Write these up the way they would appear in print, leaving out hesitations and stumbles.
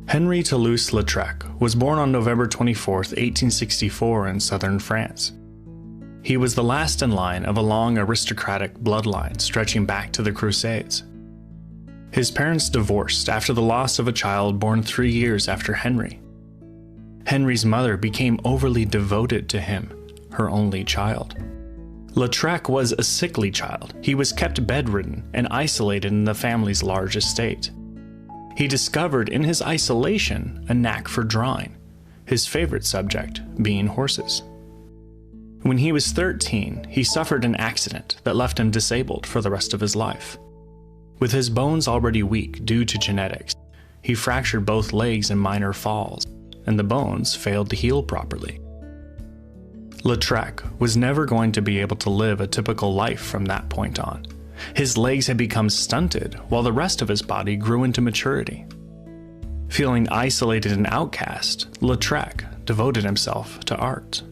Henri de Toulouse-Lautrec was born on November 24, 1864 in southern France. He was the last in line of a long aristocratic bloodline stretching back to the Crusades. His parents divorced after the loss of a child born 3 years after Henri. Henri's mother became overly devoted to him, her only child. Lautrec was a sickly child. He was kept bedridden and isolated in the family's large estate. He discovered in his isolation a knack for drawing, his favorite subject being horses. When he was 13, he suffered an accident that left him disabled for the rest of his life. With his bones already weak due to genetics, he fractured both legs in minor falls, and the bones failed to heal properly. Lautrec was never going to be able to live a typical life from that point on. His legs had become stunted while the rest of his body grew into maturity. Feeling isolated and outcast, Lautrec devoted himself to art.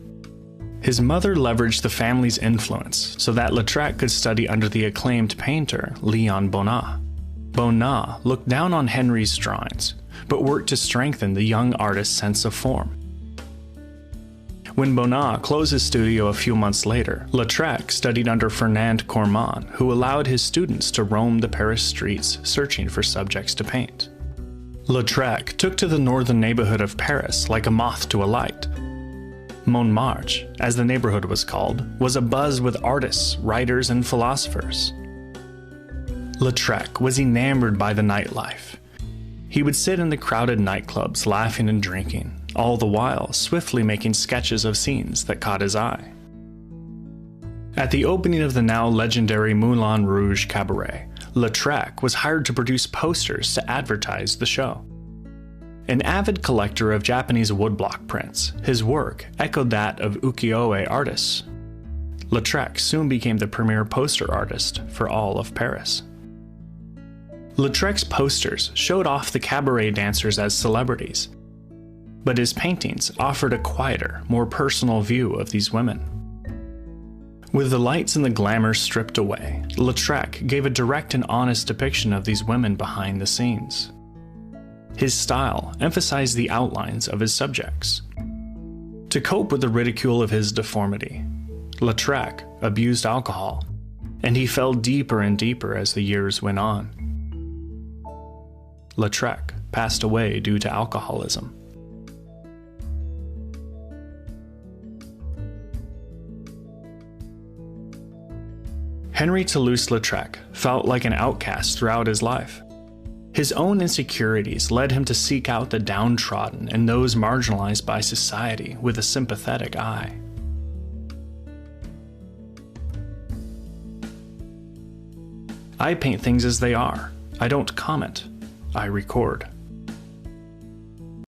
His mother leveraged the family's influence so that Lautrec could study under the acclaimed painter Léon Bonnat. Bonnat looked down on Henri's drawings, but worked to strengthen the young artist's sense of form. When Bonnat closed his studio a few months later, Lautrec studied under Fernand Cormon, who allowed his students to roam the Paris streets searching for subjects to paint. Lautrec took to the northern neighborhood of Paris like a moth to a light. Montmartre, as the neighborhood was called, was abuzz with artists, writers, and philosophers. Lautrec was enamored by the nightlife. He would sit in the crowded nightclubs laughing and drinking, all the while swiftly making sketches of scenes that caught his eye. At the opening of the now legendary Moulin Rouge Cabaret, Lautrec was hired to produce posters to advertise the show. An avid collector of Japanese woodblock prints, his work echoed that of ukiyo-e artists. Lautrec soon became the premier poster artist for all of Paris. Lautrec's posters showed off the cabaret dancers as celebrities, but his paintings offered a quieter, more personal view of these women. With the lights and the glamour stripped away, Lautrec gave a direct and honest depiction of these women behind the scenes. His style emphasized the outlines of his subjects. To cope with the ridicule of his deformity, Lautrec abused alcohol, and he fell deeper and deeper as the years went on. Lautrec passed away due to alcoholism. Henri de Toulouse-Lautrec felt like an outcast throughout his life. His own insecurities led him to seek out the downtrodden and those marginalized by society with a sympathetic eye. I paint things as they are. I don't comment. I record.